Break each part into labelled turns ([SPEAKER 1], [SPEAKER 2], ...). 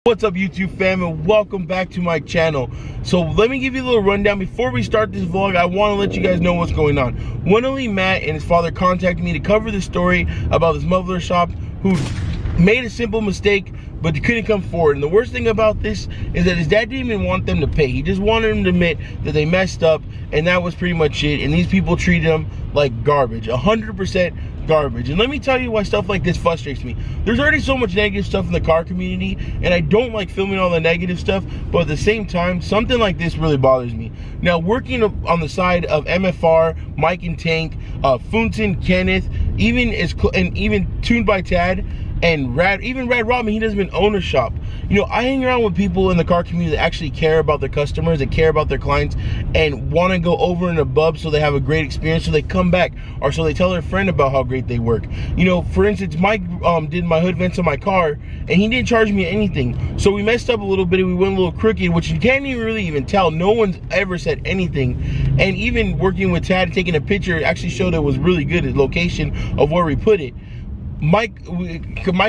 [SPEAKER 1] What's up, YouTube fam, and welcome back to my channel. So let me give you a little rundown. Before we start this vlog, I want to let you guys know what's going on. One only Matt and his father contacted me to cover the story about this muffler shop who made a simple mistake but couldn't come forward. And the worst thing about this is that his dad didn't even want them to pay. He just wanted them to admit that they messed up, and that was pretty much it. And these people treated him like garbage, 100% garbage. And let me tell you why stuff like this frustrates me. There's already so much negative stuff in the car community, and I don't like filming all the negative stuff, but at the same time, something like this really bothers me. Now, working on the side of MFR, Mike and Tank, Funton, Kenneth, even Tuned by Tad, and Rad Robin, he doesn't even own a shop. You know, I hang around with people in the car community that actually care about their customers, that care about their clients, and want to go over and above so they have a great experience, so they come back, or so they tell their friend about how great they work. You know, for instance, Mike did my hood vents on my car, and he didn't charge me anything. So we messed up a little bit, and we went a little crooked, which you can't even tell. No one's ever said anything. And even working with Tad, taking a picture, actually showed it was really good, the location of where we put it. Mike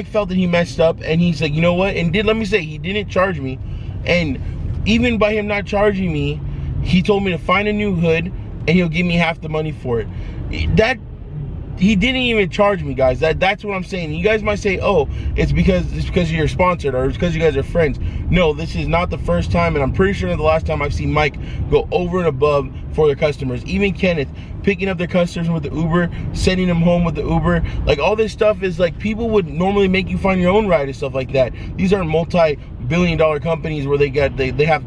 [SPEAKER 1] felt that he messed up, and he's like, you know what? And let me say, he didn't charge me. And even by him not charging me, he told me to find a new hood, and he'll give me half the money for it. He didn't even charge me, guys. That's what I'm saying. You guys might say, oh, it's because you're sponsored, or it's because you guys are friends. No, this is not the first time, and I'm pretty sure the last time I've seen Mike go over and above for their customers. Even Kenneth, picking up their customers with the Uber, sending them home with the Uber. Like, all this stuff is like, people would normally make you find your own ride and stuff like that. These are multi-billion-dollar companies where they have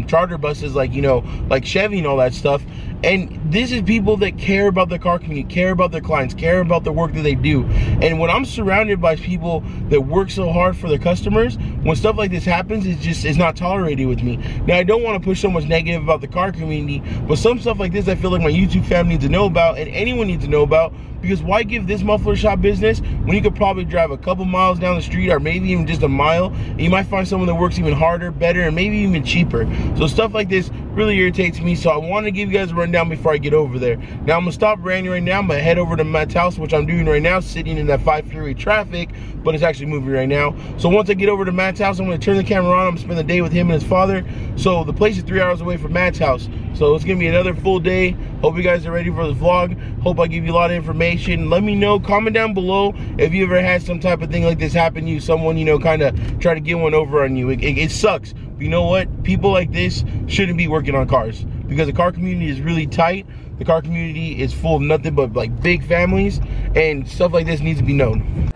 [SPEAKER 1] charter buses, like, you know, like Chevy and all that stuff. And this is people that care about the car community, care about their clients, care about the work that they do. And when I'm surrounded by people that work so hard for their customers, when stuff like this happens, it's not tolerated with me. Now, I don't want to push so much negative about the car community, but some stuff like this I feel like my YouTube family needs to know about, and anyone needs to know about. Because why give this muffler shop business when you could probably drive a couple miles down the street, or maybe even just a mile, and you might find someone that works even harder, better, and maybe even cheaper. So stuff like this really irritates me, so I want to give you guys a rundown before I get over there. Now, I'm going to stop ranting right now. I'm going to head over to Matt's house, which I'm doing right now, sitting in that 5 freeway traffic, but it's actually moving right now. So once I get over to Matt's house, I'm going to turn the camera on. I'm going to spend the day with him and his father. So the place is 3 hours away from Matt's house. So it's going to be another full day. Hope you guys are ready for the vlog. Hope I give you a lot of information. Let me know, comment down below if you ever had some type of thing like this happen to you. Someone, you know, kind of try to get one over on you. It sucks. But you know what? People like this shouldn't be working on cars, because the car community is really tight. The car community is full of nothing but like big families, and stuff like this needs to be known.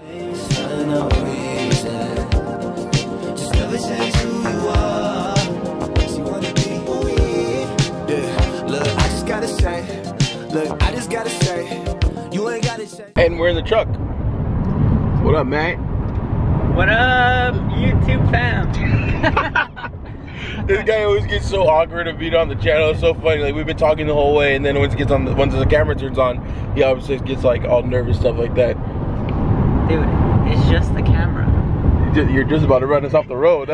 [SPEAKER 1] And we're in the truck. What up, Matt?
[SPEAKER 2] What up, YouTube fam?
[SPEAKER 1] This guy always gets so awkward of being on the channel. It's so funny. Like, we've been talking the whole way, and then once the camera turns on, he obviously gets like all nervous, stuff like that.
[SPEAKER 2] Dude, it's just the camera.
[SPEAKER 1] You're just about to run us off the road.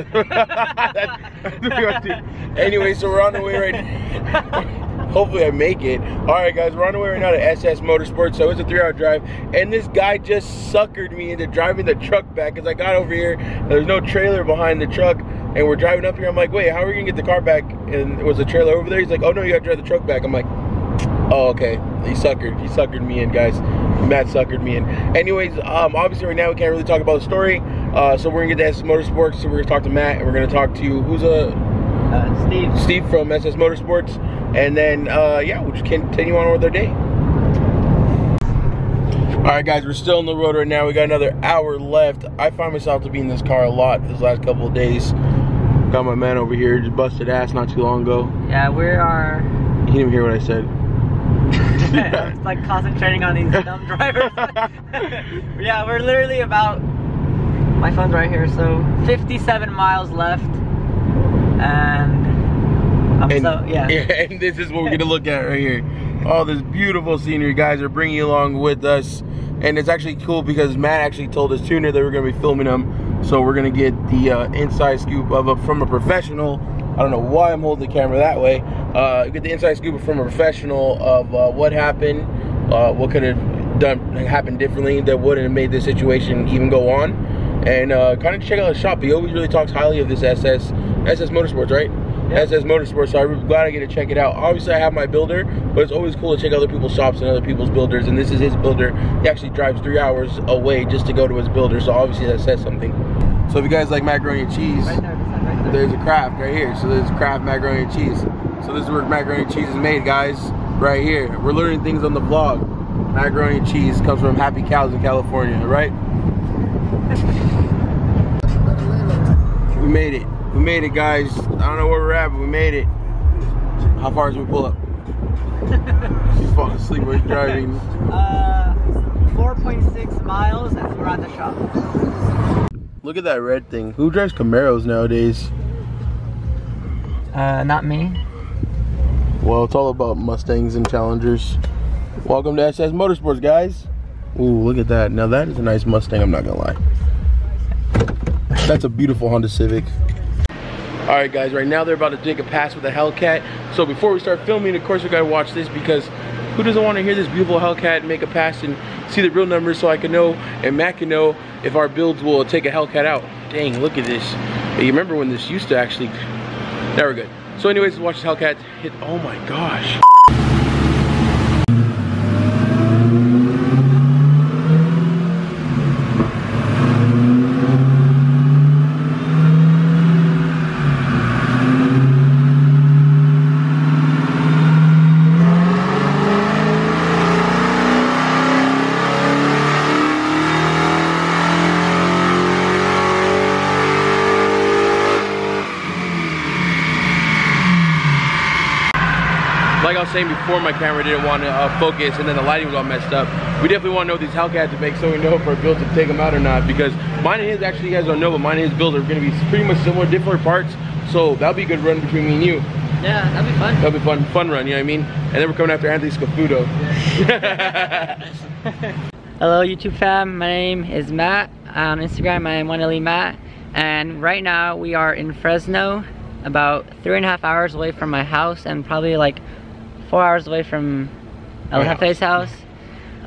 [SPEAKER 1] Anyway, so we're on the way right now. Hopefully I make it. Alright guys, we're on the way right now to SS Motorsports. So it's a 3-hour drive, and this guy just suckered me into driving the truck back, because I got over here and there's no trailer behind the truck, and we're driving up here. I'm like, wait, how are we gonna get the car back? And there was a trailer over there. He's like, oh no, you gotta drive the truck back. I'm like, oh, okay. He suckered me in, guys. Matt suckered me in. Anyways, obviously right now we can't really talk about the story, so we're gonna get to SS Motorsports. So we're gonna talk to Matt, and we're gonna talk to who's Steve from SS Motorsports. And then, yeah, we'll just continue on with our day. All right, guys, we're still on the road right now. We got another hour left. I find myself to be in this car a lot this last couple of days. Got my man over here, just busted ass not too long ago.
[SPEAKER 2] Yeah, we are...
[SPEAKER 1] He didn't even hear what I said.
[SPEAKER 2] It's like concentrating on these dumb drivers. Yeah, we're literally about... My phone's right here, so 57 miles left. And
[SPEAKER 1] and this is what we're gonna look at right here. All this beautiful scenery. Guys are bringing you along with us, and it's actually cool because Matt actually told his tuner that we're gonna be filming him, so we're gonna get the inside scoop from a professional. I don't know why I'm holding the camera that way. Get the inside scoop from a professional of what happened, what could have happened differently that wouldn't have made this situation even go on. and kind of check out the shop. He always really talks highly of this SS Motorsports, right? Yep. SS Motorsports, so I'm glad I get to check it out. Obviously I have my builder, but it's always cool to check other people's shops and other people's builders, and this is his builder. He actually drives 3 hours away just to go to his builder, so obviously that says something. So if you guys like macaroni and cheese, right there. There's a Kraft right here. So there's Kraft macaroni and cheese. So this is where macaroni and cheese is made, guys, right here. We're learning things on the vlog. Macaroni and cheese comes from Happy Cows in California, right? We made it. We made it, guys. I don't know where we're at, but we made it. How far as we pull up? She's falling asleep while you're driving.
[SPEAKER 2] 4.6 miles and we're at the shop.
[SPEAKER 1] Look at that red thing. Who drives Camaros nowadays?
[SPEAKER 2] Not me.
[SPEAKER 1] Well, it's all about Mustangs and Challengers. Welcome to SS Motorsports, guys. Ooh, look at that. Now that is a nice Mustang, I'm not gonna lie. That's a beautiful Honda Civic. All right, guys, right now they're about to take a pass with a Hellcat. So before we start filming, of course, we gotta watch this because who doesn't want to hear this beautiful Hellcat make a pass and see the real numbers so I can know and Matt can know if our builds will take a Hellcat out. Dang, look at this. You remember when this used to actually, now we're good. So anyways, let's watch this Hellcat hit, oh my gosh. Like I was saying before, my camera didn't want to focus and then the lighting was all messed up. We definitely want to know these Hellcats to make so we know if our builds to take them out or not, because mine and his, actually you guys don't know, but mine and his builds are going to be pretty much similar, different parts. So that'll be a good run between me and you.
[SPEAKER 2] Yeah, that'd be fun.
[SPEAKER 1] That'll be fun run, you know what I mean? And then we're coming after Anthony Scafuto. Yeah.
[SPEAKER 2] Hello YouTube fam, my name is Matt. On Instagram I am wont.Matt, and right now we are in Fresno, about 3.5 hours away from my house and probably like 4 hours away from El Jefe's house.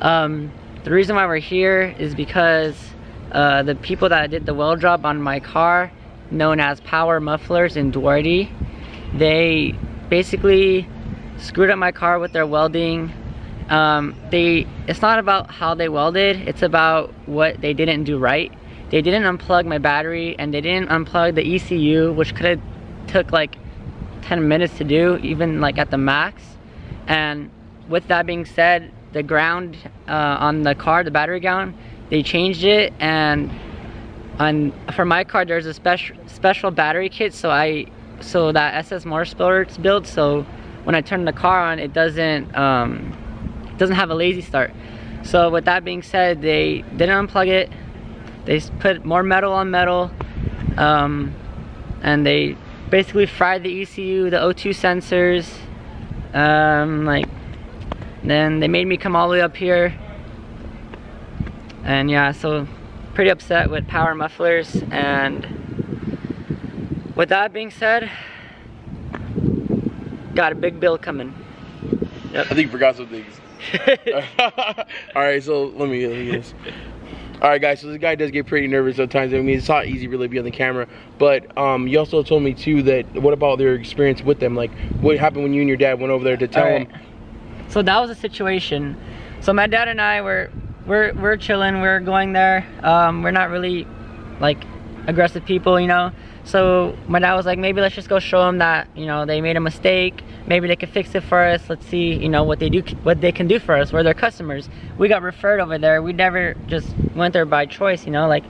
[SPEAKER 2] The reason why we're here is because the people that did the weld job on my car, known as Power Mufflers in Duarte, they basically screwed up my car with their welding. It's not about how they welded, it's about what they didn't do right. They didn't unplug my battery and they didn't unplug the ECU, which could have took like 10 minutes to do, even like at the max. And with that being said, the ground on the car, the battery ground, they changed it, and for my car there's a special battery kit so that SS Motorsports built, so when I turn the car on it doesn't have a lazy start. So with that being said, they didn't unplug it, they put more metal on metal, and they basically fried the ECU, the O2 sensors, then they made me come all the way up here, and yeah, so pretty upset with Power Mufflers. And with that being said, got a big bill coming.
[SPEAKER 1] Yep. I think you forgot some things. Alright, so let me get this. Alright guys, so this guy does get pretty nervous sometimes. I mean, it's not easy really to be on the camera, but you also told me too that, what about their experience with them? Like, what happened when you and your dad went over there to tell them?
[SPEAKER 2] So that was a situation. So my dad and I we're chilling, we're going there. We're not really like aggressive people, you know. So my dad was like, maybe let's just go show them that, you know, they made a mistake. Maybe they can fix it for us. Let's see, you know, what they can do for us. We're their customers. We got referred over there. We never just went there by choice, you know, like,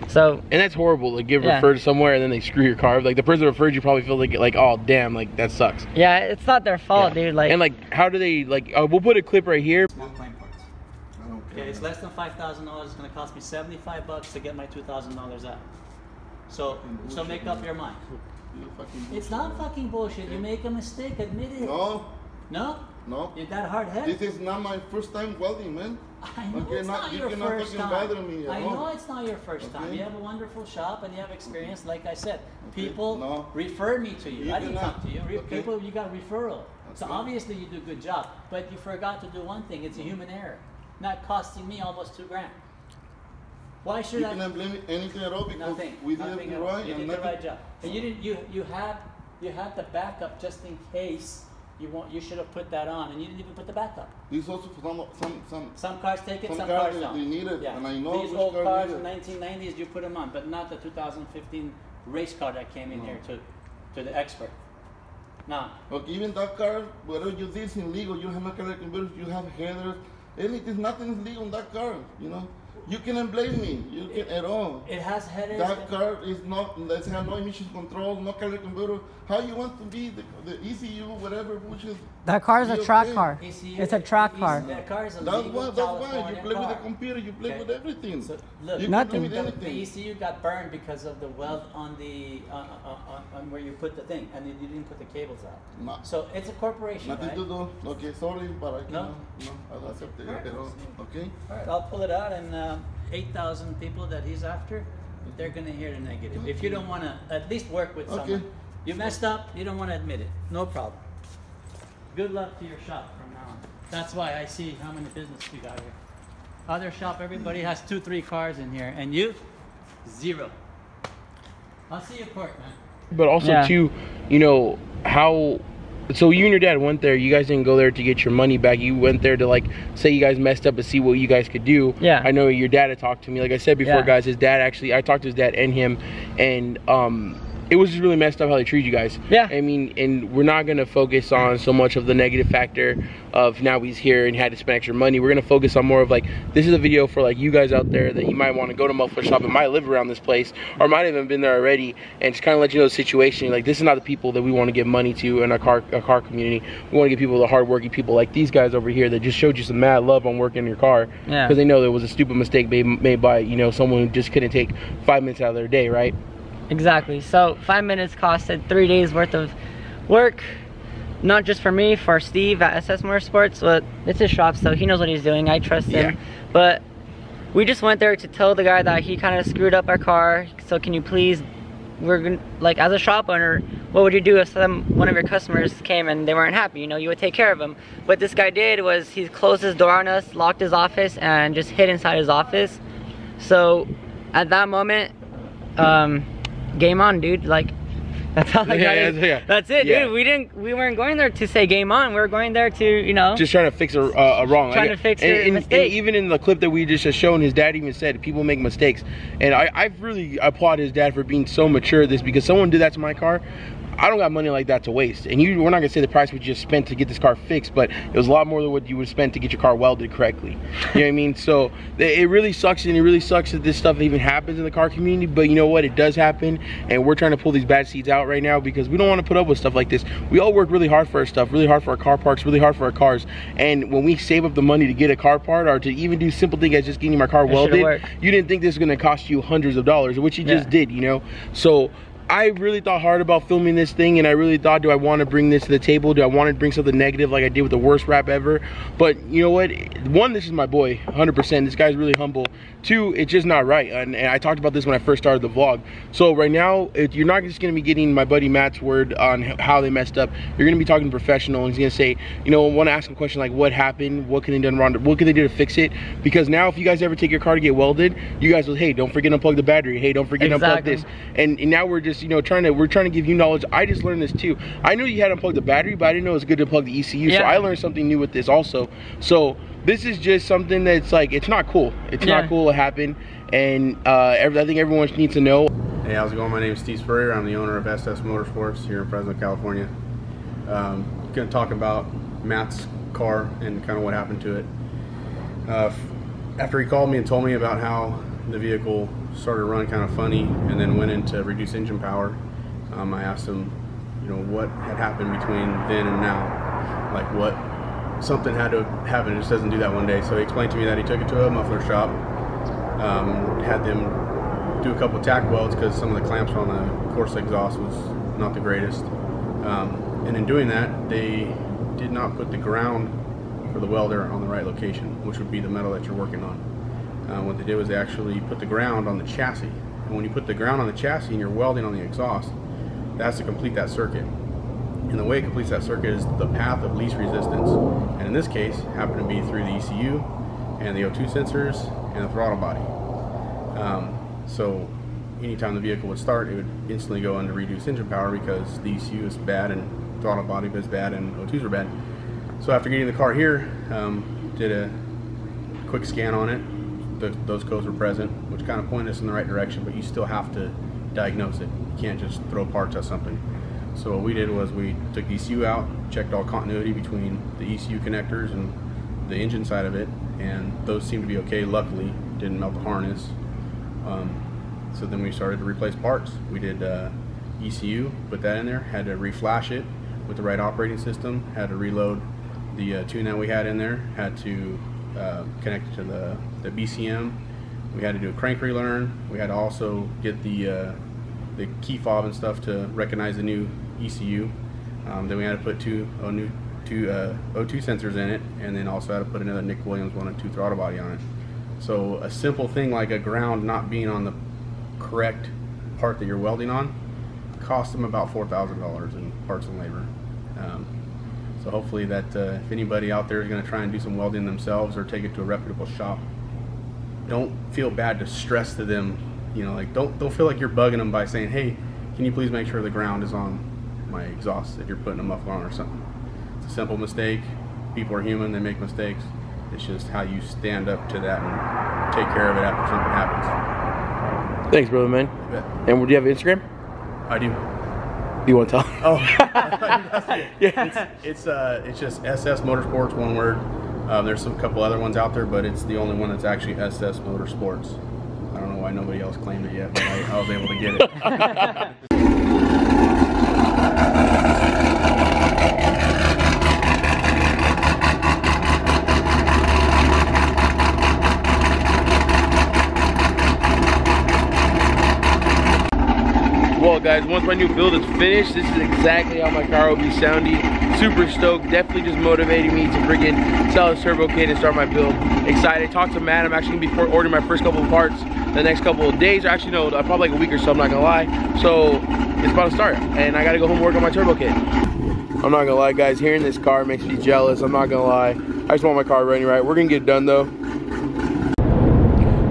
[SPEAKER 2] so. And
[SPEAKER 1] that's horrible, like get referred somewhere and then they screw your car. Like the person who referred you probably feel like oh damn, like that sucks.
[SPEAKER 2] Yeah, it's not their fault, dude. Like,
[SPEAKER 1] and like, how do they, like, we'll put a clip right here.
[SPEAKER 3] Small claim parts. Okay, it's less than $5,000. It's gonna cost me $75 to get my $2,000 out. So make up your mind. It's not fucking bullshit. You make a mistake, admit it.
[SPEAKER 4] No.
[SPEAKER 3] No?
[SPEAKER 4] No.
[SPEAKER 3] You're that hard-headed?
[SPEAKER 4] This is not my first time welding, man.
[SPEAKER 3] I know it's not your first time. I know it's not your first time. You have a wonderful shop and you have experience. Like I said, people refer me to you. I didn't talk to you. People, you got referral. So obviously you do a good job. But you forgot to do one thing. It's a human error. Not costing me almost $2 grand. Why should I?
[SPEAKER 4] You cannot blame anything at all because we did it right.
[SPEAKER 3] You did the right job. And you didn't. You had the backup just in case you want. You should have put that on, and you didn't even put the backup.
[SPEAKER 4] These also
[SPEAKER 3] some cars take it, some
[SPEAKER 4] cars
[SPEAKER 3] don't.
[SPEAKER 4] They need it,
[SPEAKER 3] yeah.
[SPEAKER 4] and I know
[SPEAKER 3] these old cars in 1990s you put them on, but not the 2015 race car that came in here to the expert. Now,
[SPEAKER 4] look, even that car, whatever you did is illegal. You have no color converters, you have headers. Anything, nothing is legal in that car. You know, you cannot blame me. You can at all.
[SPEAKER 3] It has headers.
[SPEAKER 4] That car is not. It has no emission control, no color converter. How you want to be the ECU, whatever, which is.
[SPEAKER 5] That car is a track car.
[SPEAKER 3] ECU,
[SPEAKER 5] it's a track car.
[SPEAKER 3] That car is a
[SPEAKER 4] That's
[SPEAKER 3] legal
[SPEAKER 4] why you play
[SPEAKER 3] car.
[SPEAKER 4] with the computer. You play with everything.
[SPEAKER 3] So, look,
[SPEAKER 4] you
[SPEAKER 5] nothing.
[SPEAKER 4] Can play with anything.
[SPEAKER 3] The ECU got burned because of the weld on the on where you put the thing, and you didn't put the cables out.
[SPEAKER 4] No.
[SPEAKER 3] So it's a corporation,
[SPEAKER 4] Nothing
[SPEAKER 3] right?
[SPEAKER 4] to do. Okay, sorry, but I
[SPEAKER 3] No?
[SPEAKER 4] I'll accept it. Okay.
[SPEAKER 3] All right, I'll pull it out, and 8,000 people that he's after, they're gonna hear the negative. If you don't want to at least work with someone, you messed up, you don't want to admit it. No problem. Good luck to your shop from now on. That's why I see how many business you got here. Other shop, everybody has 2-3 cars in here, and you, 0. I'll see you court, man.
[SPEAKER 1] But also too, you know, how, so you and your dad went there, you guys didn't go there to get your money back, you went there to like say you guys messed up and see what you guys could do.
[SPEAKER 5] Yeah.
[SPEAKER 1] I know your dad had talked to me, like I said before, guys, his dad actually, I talked to his dad and him, and it was just really messed up how they treat you guys.
[SPEAKER 5] Yeah.
[SPEAKER 1] I mean, and we're not gonna focus on so much of the negative factor of now he's here and had to spend extra money. We're gonna focus on more of like, this is a video for like you guys out there that you might want to go to Muffler shop and might live around this place or might have even been there already, and just kind of let you know the situation. Like, this is not the people that we want to give money to in a car community. We want to give people, the hardworking people like these guys over here that just showed you some mad love on working your car because they know there was a stupid mistake made by, you know, someone who just couldn't take 5 minutes out of their day, right?
[SPEAKER 5] Exactly. So 5 minutes costed 3 days worth of work, not just for me, for Steve at SS Motorsports. But it's his shop, so he knows what he's doing. I trust him. But we just went there to tell the guy that he kind of screwed up our car. So can you please, we're gonna, like, as a shop owner, what would you do if one of your customers came and they weren't happy? You know, you would take care of them. What this guy did was he closed his door on us, locked his office, and just hid inside his office. So at that moment, game on, dude. Like, that's all I got. That's it, dude. We weren't going there to say game on. We were going there to, you know,
[SPEAKER 1] just trying to fix a wrong.
[SPEAKER 5] Trying to fix a mistake.
[SPEAKER 1] And even in the clip that we just shown, his dad even said people make mistakes, and I really applaud his dad for being so mature at this, because someone did that to my car. I don't got money like that to waste, and we're not gonna say the price we just spent to get this car fixed, but it was a lot more than what you would spend to get your car welded correctly. You know what I mean? So it really sucks, and it really sucks that this stuff even happens in the car community. But you know what? It does happen, and we're trying to pull these bad seeds out right now because we don't want to put up with stuff like this. We all work really hard for our stuff, really hard for our car parks, really hard for our cars, and when we save up the money to get a car part or to even do simple things as just getting my car welded, you didn't think this was gonna cost you hundreds of dollars, which you just did, you know? So I really thought hard about filming this thing, and I really thought, do I want to bring this to the table? Do I want to bring something negative like I did with the worst rap ever? But you know what? One, this is my boy, 100%. This guy's really humble. Two, it's just not right. And I talked about this when I first started the vlog. So right now, you're not just going to be getting my buddy Matt's word on how they messed up. You're going to be talking to a professional, and he's going to say, you know, want to ask him a question like, what happened? What can they done wrong? What can they do to fix it? Because now, if you guys ever take your car to get welded, you guys will, hey, don't forget to unplug the battery. Hey, don't forget to unplug this. And now we're just, you know, we're trying to give you knowledge. I just learned this too. I knew you had to unplug the battery, but I didn't know it was good to plug the ECU. So I learned something new with this also. So this is just something that's like, it's not cool. It's not cool to happen. And I think everyone needs to know.
[SPEAKER 6] Hey, how's it going? My name is Steve Spurrier. I'm the owner of SS Motorsports here in Fresno, California. Going to talk about Matt's car and kind of what happened to it. After he called me and told me about how the vehicle started running kind of funny and then went into reduced engine power, I asked him, you know, what had happened between then and now. Like, what, something had to happen. It just doesn't do that one day. So he explained to me that he took it to a muffler shop, had them do a couple tack welds because some of the clamps on the Corsa exhaust was not the greatest. And in doing that, they did not put the ground for the welder on the right location, which would be the metal that you're working on. What they did was they actually put the ground on the chassis. And when you put the ground on the chassis and you're welding on the exhaust, that's to complete that circuit. And the way it completes that circuit is the path of least resistance. And in this case, happened to be through the ECU and the O2 sensors and the throttle body. So anytime the vehicle would start, it would instantly go into reduced engine power because the ECU is bad and throttle body is bad and O2s are bad. So after getting the car here, did a quick scan on it. Those codes were present, which kind of pointed us in the right direction, but you still have to diagnose it. You can't just throw parts at something. So what we did was we took the ECU out, checked all continuity between the ECU connectors and the engine side of it, and those seemed to be okay. Luckily, didn't melt the harness. So then we started to replace parts. We did ECU, put that in there, had to reflash it with the right operating system, had to reload the tune that we had in there, had to connect it to the BCM. We had to do a crank relearn. We had to also get the key fob and stuff to recognize the new ECU. Then we had to put two O2 sensors in it, and then also had to put another Nick Williams 1 and 2 throttle body on it. So a simple thing like a ground not being on the correct part that you're welding on cost them about $4,000 in parts and labor. So hopefully that if anybody out there is going to try and do some welding themselves or take it to a reputable shop, don't feel bad to stress to them, you know, like don't feel like you're bugging them by saying, hey, can you please make sure the ground is on my exhaust if you're putting a muffler on or something. It's a simple mistake. People are human, they make mistakes. It's just how you stand up to that and take care of it after something happens.
[SPEAKER 1] Thanks, brother, man. And do you have Instagram?
[SPEAKER 6] I do.
[SPEAKER 1] You want to tell?
[SPEAKER 6] Oh,
[SPEAKER 1] yeah.
[SPEAKER 6] It's just SS Motorsports, one word. There's a couple other ones out there, but it's the only one that's actually SS Motorsports. I don't know why nobody else claimed it yet, but I was able to get it.
[SPEAKER 1] Well, guys, once my new build is finished, this is exactly how my car will be sounding. Super stoked, definitely just motivating me to freaking sell this turbo kit and start my build. Excited. Talked to Matt. I'm actually gonna be ordering my first couple of parts the next couple of days, or actually no, probably like a week or so, I'm not gonna lie. So it's about to start, and I gotta go home and work on my turbo kit. I'm not gonna lie, guys, hearing this car makes me jealous. I'm not gonna lie. I just want my car running right. We're gonna get it done though.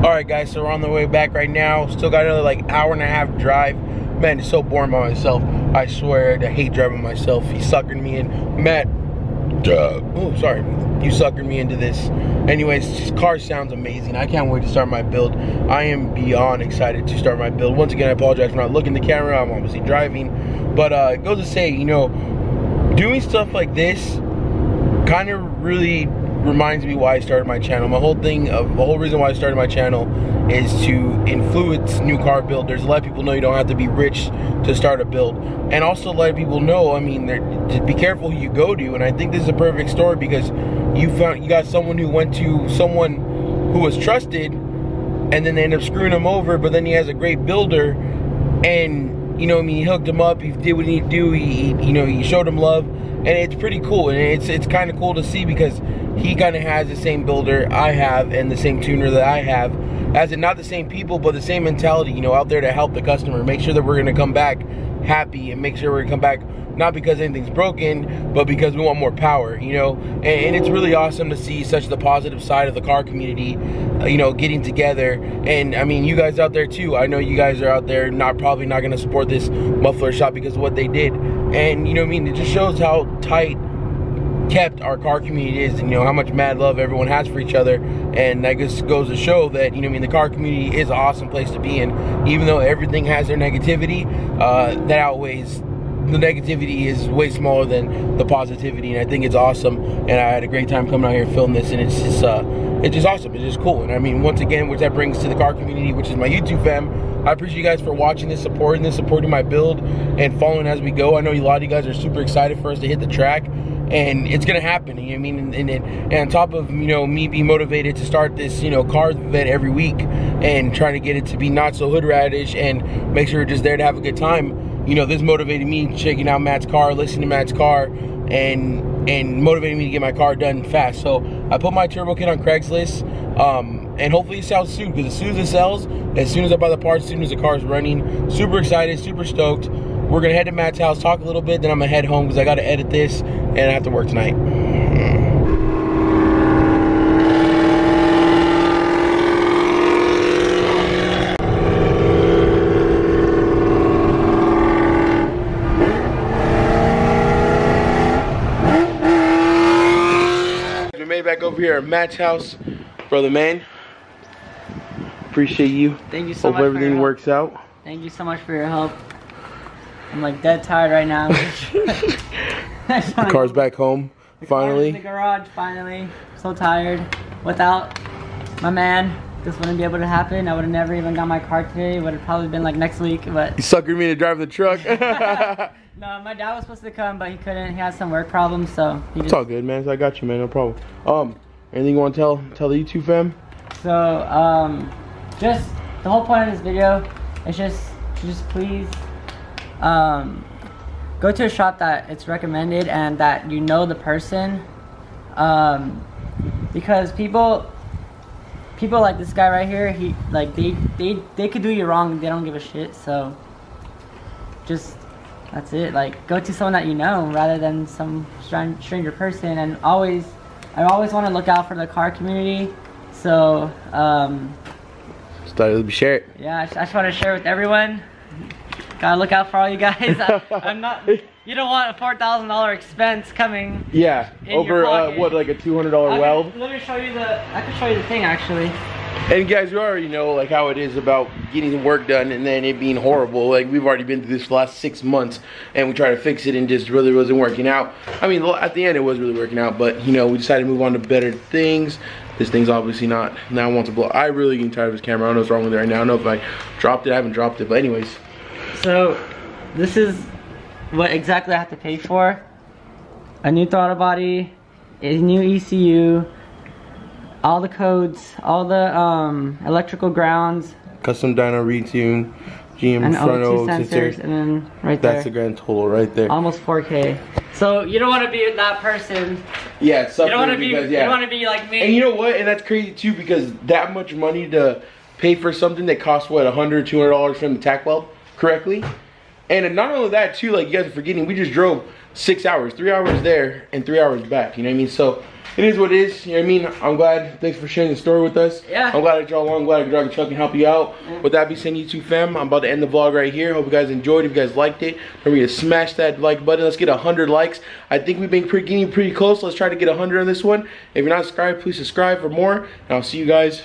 [SPEAKER 1] All right, guys, so we're on the way back right now. Still got another like hour and a half drive. Man, it's so boring by myself. I swear, I hate driving myself. He suckered me in. Matt, oh, sorry. You suckered me into this. Anyways, this car sounds amazing. I can't wait to start my build. I am beyond excited to start my build. Once again, I apologize for not looking at the camera. I'm obviously driving. But it goes to say, you know, doing stuff like this kind of really reminds me why I started my channel. The whole reason why I started my channel is to influence new car builders. Let people know you don't have to be rich to start a build, and also let people know, I mean, to be careful who you go to. And I think this is a perfect story because you got someone who went to someone who was trusted, and then they end up screwing him over. But then he has a great builder, and you know, I mean, he hooked him up. He did what he needed to do. He showed him love, and it's pretty cool. And it's kind of cool to see because he kind of has the same builder I have and the same tuner that I have. As in, not the same people, but the same mentality, you know, out there to help the customer. Make sure that we're going to come back happy, and make sure we're going to come back not because anything's broken, but because we want more power, you know. And it's really awesome to see such the positive side of the car community, you know, getting together. And I mean, you guys out there too. I know you guys are out there probably not going to support this muffler shop because of what they did. And you know what I mean? It just shows how tight kept our car community is, and you know how much mad love everyone has for each other. And that just goes to show that, you know, I mean, the car community is an awesome place to be in. Even though everything has their negativity, that outweighs, the negativity is way smaller than the positivity. And I think it's awesome, and I had a great time coming out here filming this, and it's just awesome. It's just cool. And I mean, once again, which that brings to the car community, which is my YouTube fam, I appreciate you guys for watching this, supporting my build, and following as we go. I know a lot of you guys are super excited for us to hit the track, and it's gonna happen. You know what I mean? And on top of, you know, me being motivated to start this, you know, car event every week and trying to get it to be not so hood radish and make sure we're just there to have a good time, you know, this motivated me checking out Matt's car, listening to Matt's car, and motivating me to get my car done fast. So I put my turbo kit on Craigslist, and hopefully it sells soon, because as soon as it sells, as soon as I buy the parts, as soon as the car's running, super excited, super stoked. We're gonna head to Matt's house, talk a little bit, then I'm gonna head home because I gotta edit this and I have to work tonight. back over here at Matt's house. Brother man, appreciate you.
[SPEAKER 5] Thank you so much.
[SPEAKER 1] Hope everything works out.
[SPEAKER 5] Thank you so much for your help. I'm like dead tired right now.
[SPEAKER 1] The car's back home, finally.
[SPEAKER 5] In the garage, finally. So tired. Without my man, this wouldn't be able to happen. I would have never even got my car today. It would have probably been like next week, but...
[SPEAKER 1] You suckered me to drive the truck.
[SPEAKER 5] No, my dad was supposed to come, but he couldn't. He had some work problems, so he just...
[SPEAKER 1] It's all good, man. So I got you, man. No problem. Anything you want to tell the YouTube fam?
[SPEAKER 5] So, just the whole point of this video is just please, go to a shop that it's recommended and that you know the person, because people like this guy right here, he like they could do you wrong, they don't give a shit. So just that's it. Like, go to someone that you know rather than some stranger person. And I always want to look out for the car community. So
[SPEAKER 1] Share it.
[SPEAKER 5] yeah, I just want to share with everyone. Gotta look out for all you guys. I'm not. You don't want a $4,000 expense coming.
[SPEAKER 1] Yeah, over what, like a $200 weld?
[SPEAKER 5] Let me show you the. I can show you the thing actually.
[SPEAKER 1] And guys, you already know like how it is about getting work done and then it being horrible. Like, we've already been through this for the last 6 months, and we tried to fix it and just really wasn't working out. I mean, at the end it was really working out, but you know, we decided to move on to better things. This thing's obviously not. Now I want to blow. I really getting tired of this camera. I don't know what's wrong with it right now. I don't know if I dropped it. I haven't dropped it, but anyways.
[SPEAKER 5] So this is what exactly I have to pay for. A new throttle body, a new ECU, all the codes, all the electrical grounds,
[SPEAKER 1] Custom dyno retune, GM
[SPEAKER 5] and
[SPEAKER 1] front
[SPEAKER 5] O2
[SPEAKER 1] sensors,
[SPEAKER 5] sensors, and then right there.
[SPEAKER 1] That's the grand total right there.
[SPEAKER 5] Almost 4K. So you don't want to be that person.
[SPEAKER 1] Yeah, it's
[SPEAKER 5] you don't want to be. You don't want to be like me.
[SPEAKER 1] And you know what? And that's crazy too, because that much money to pay for something that costs what, $100, $200 from the tack weld correctly. And not only that too, like, you guys are forgetting, we just drove 6 hours, 3 hours there and 3 hours back. You know what I mean? So it is what it is. You know what I mean? I'm glad. Thanks for sharing the story with us. Yeah. I'm glad that y'all along. I'm glad I could drive the truck and help you out. Yeah. With that being said, YouTube fam, I'm about to end the vlog right here. Hope you guys enjoyed. If you guys liked it, don't forget to smash that like button. Let's get 100 likes. I think we've been getting pretty close. Let's try to get 100 on this one. If you're not subscribed, please subscribe for more. And I'll see you guys